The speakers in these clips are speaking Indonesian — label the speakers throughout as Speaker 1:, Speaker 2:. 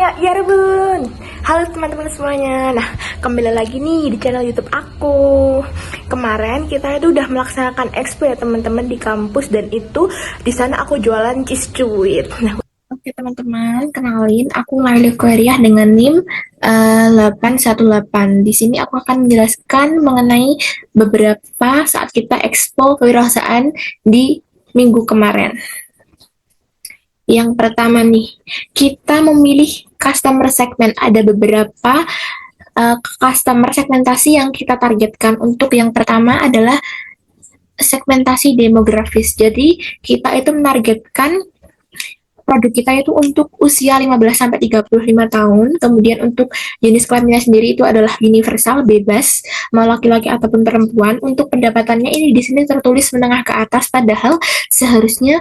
Speaker 1: Ya Rebun. Halo teman-teman semuanya. Nah, kembali lagi nih di channel YouTube aku. Kemarin kita itu udah melaksanakan expo ya teman-teman di kampus, dan itu di sana aku jualan cheese cuit. Nah, oke teman-teman, kenalin aku Laili Koeriah dengan NIM 818. Di sini aku akan menjelaskan mengenai beberapa saat kita expo kewirausahaan di minggu kemarin. Yang pertama nih, kita memilih customer segment. Ada beberapa customer segmentasi yang kita targetkan. Untuk yang pertama adalah segmentasi demografis. Jadi, kita itu menargetkan produk kita itu untuk usia 15 sampai 35 tahun. Kemudian untuk jenis kelaminnya sendiri itu adalah universal, bebas, mau laki-laki ataupun perempuan. Untuk pendapatannya ini di sini tertulis menengah ke atas, padahal seharusnya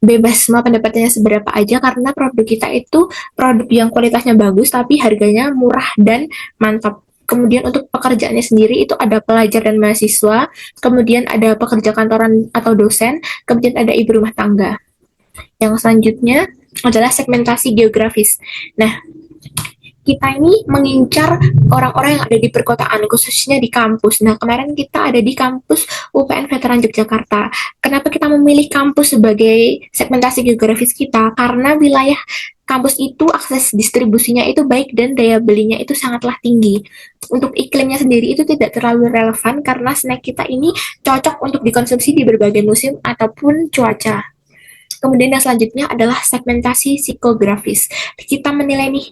Speaker 1: bebas semua pendapatannya seberapa aja, karena produk kita itu produk yang kualitasnya bagus tapi harganya murah dan mantap. Kemudian untuk pekerjaannya sendiri itu ada pelajar dan mahasiswa, kemudian ada pekerja kantoran atau dosen, kemudian ada ibu rumah tangga. Yang selanjutnya adalah segmentasi geografis. Nah, kita ini mengincar orang-orang yang ada di perkotaan, khususnya di kampus. Nah, kemarin kita ada di kampus UPN Veteran Yogyakarta. Kenapa kita memilih kampus sebagai segmentasi geografis kita? Karena wilayah kampus itu akses distribusinya itu baik dan daya belinya itu sangatlah tinggi. Untuk iklimnya sendiri itu tidak terlalu relevan karena snack kita ini cocok untuk dikonsumsi di berbagai musim ataupun cuaca. Kemudian yang selanjutnya adalah segmentasi psikografis. Kita menilai nih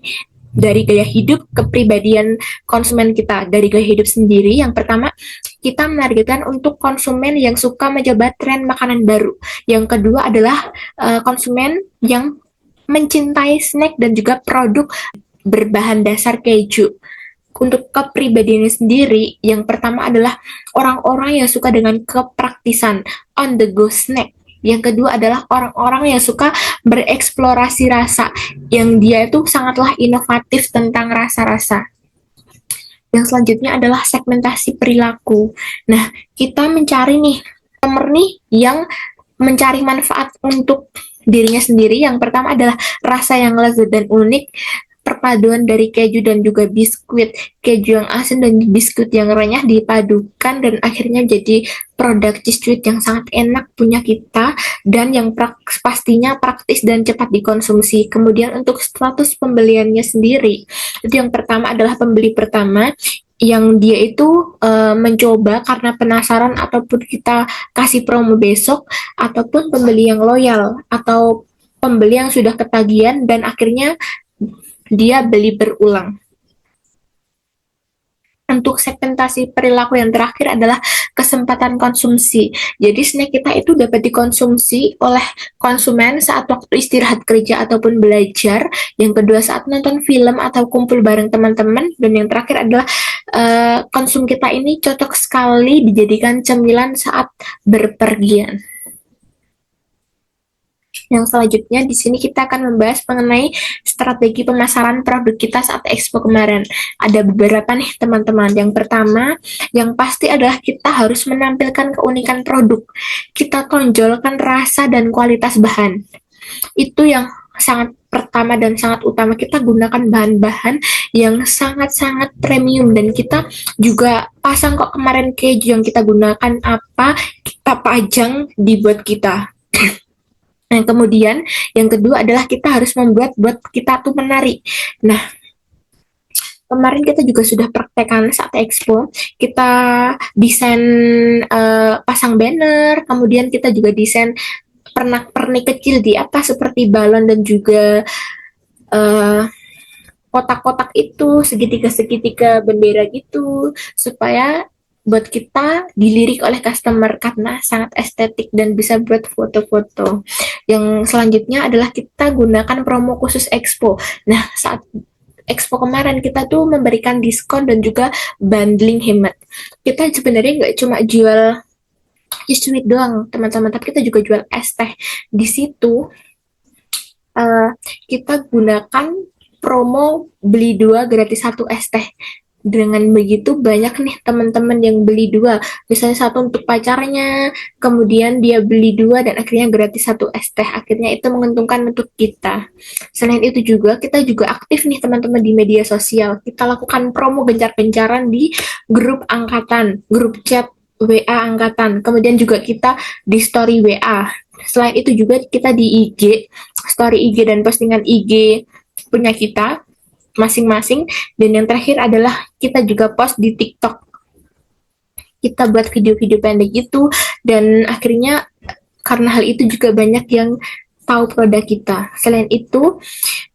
Speaker 1: dari gaya hidup, kepribadian konsumen kita. Dari gaya hidup sendiri, yang pertama, kita menargetkan untuk konsumen yang suka mencoba tren makanan baru. Yang kedua adalah konsumen yang mencintai snack dan juga produk berbahan dasar keju. Untuk kepribadiannya sendiri, yang pertama adalah orang-orang yang suka dengan kepraktisan, on the go snack. Yang kedua adalah orang-orang yang suka bereksplorasi rasa, yang dia itu sangatlah inovatif tentang rasa-rasa. Yang selanjutnya adalah segmentasi perilaku. Nah, kita mencari nih nomor nih yang mencari manfaat untuk dirinya sendiri. Yang pertama adalah rasa yang lezat dan unik, perpaduan dari keju dan juga biskuit, keju yang asin dan biskuit yang renyah dipadukan dan akhirnya jadi produk cheese cuit yang sangat enak punya kita, dan yang pastinya praktis dan cepat dikonsumsi. Kemudian untuk status pembeliannya sendiri, itu yang pertama adalah pembeli pertama yang dia itu mencoba karena penasaran ataupun kita kasih promo besok, ataupun pembeli yang loyal atau pembeli yang sudah ketagihan dan akhirnya dia beli berulang. Untuk segmentasi perilaku yang terakhir adalah kesempatan konsumsi. Jadi snack kita itu dapat dikonsumsi oleh konsumen saat waktu istirahat kerja ataupun belajar. Yang kedua saat nonton film atau kumpul bareng teman-teman. Dan yang terakhir adalah konsum kita ini cocok sekali dijadikan cemilan saat berpergian. Yang selanjutnya di sini kita akan membahas mengenai strategi pemasaran produk kita saat expo kemarin. Ada beberapa nih teman-teman. Yang pertama, yang pasti adalah kita harus menampilkan keunikan produk. Kita tonjolkan rasa dan kualitas bahan. Itu yang sangat pertama dan sangat utama. Kita gunakan bahan-bahan yang sangat-sangat premium, dan kita juga pasang kok kemarin keju yang kita gunakan apa, kita pajang di buat kita. Nah, kemudian yang kedua adalah kita harus membuat buat kita tuh menarik. Nah, kemarin kita juga sudah praktekkan saat expo. Kita desain pasang banner, kemudian kita juga desain pernak-pernik kecil di atas seperti balon dan juga kotak-kotak itu segitiga-segitiga bendera gitu, supaya buat kita dilirik oleh customer karena sangat estetik dan bisa buat foto-foto. Yang selanjutnya adalah kita gunakan promo khusus expo. Nah, saat expo kemarin kita tuh memberikan diskon dan juga bundling hemat. Kita sebenarnya nggak cuma jual cheese sweet doang, teman-teman, tapi kita juga jual es teh. Di situ kita gunakan promo beli 2 gratis 1 es teh. Dengan begitu banyak nih teman-teman yang beli dua, misalnya satu untuk pacarnya, kemudian dia beli dua dan akhirnya gratis satu es teh. Akhirnya itu menguntungkan untuk kita. Selain itu juga kita juga aktif nih teman-teman di media sosial. Kita lakukan promo gencar-gencaran di grup angkatan, grup chat WA angkatan. Kemudian juga kita di story WA. Selain itu juga kita di IG, story IG dan postingan IG punya kita masing-masing. Dan yang terakhir adalah kita juga post di TikTok. Kita buat video-video pendek itu dan akhirnya karena hal itu juga banyak yang tahu produk kita. Selain itu,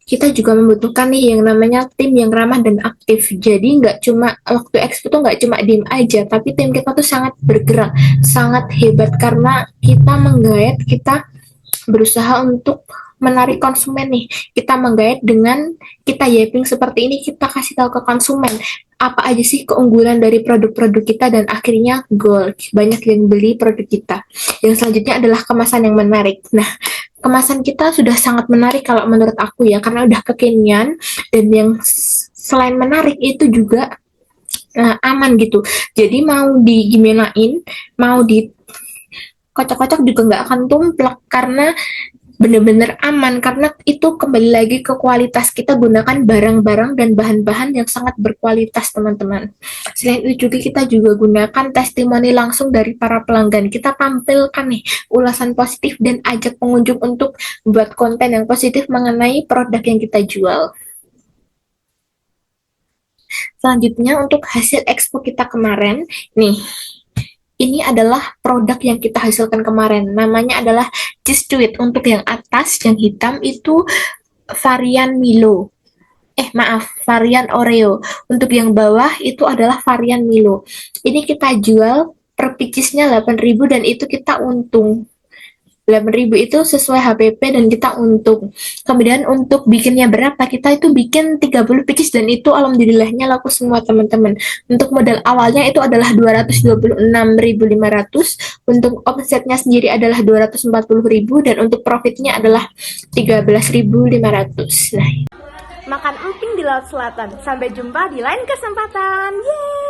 Speaker 1: kita juga membutuhkan nih yang namanya tim yang ramah dan aktif. Jadi nggak cuma waktu expo tuh nggak cuma diem aja, tapi tim kita tuh sangat bergerak, sangat hebat karena kita menggait, kita berusaha untuk menarik konsumen nih. Kita menggait dengan kita yaping seperti ini, kita kasih tahu ke konsumen apa aja sih keunggulan dari produk-produk kita dan akhirnya goal. Banyak yang beli produk kita. Yang selanjutnya adalah kemasan yang menarik. Nah, kemasan kita sudah sangat menarik kalau menurut aku ya, karena udah kekinian dan yang selain menarik itu juga aman gitu. Jadi mau digimanain, mau di kocok-kocok juga nggak akan tumplek karena benar-benar aman, karena itu kembali lagi ke kualitas. Kita gunakan barang-barang dan bahan-bahan yang sangat berkualitas teman-teman. Selain itu juga kita juga gunakan testimoni langsung dari para pelanggan. Kita tampilkan nih ulasan positif dan ajak pengunjung untuk buat konten yang positif mengenai produk yang kita jual. Selanjutnya untuk hasil expo kita kemarin nih, ini adalah produk yang kita hasilkan kemarin. Namanya adalah cheese tweet. Untuk yang atas, yang hitam itu varian Milo. Maaf, varian Oreo. Untuk yang bawah itu adalah varian Milo. Ini kita jual per picisnya 8.000 dan itu kita untung. 8.000 itu sesuai HPP dan kita untung. Kemudian untuk bikinnya berapa? Kita itu bikin 30 picis dan itu alhamdulillahnya laku semua teman-teman. Untuk modal awalnya itu adalah 226.500, untuk omsetnya sendiri adalah 240.000 dan untuk profitnya adalah 13.500. Nah,
Speaker 2: makan emping di Laut Selatan. Sampai jumpa di lain kesempatan. Yeay!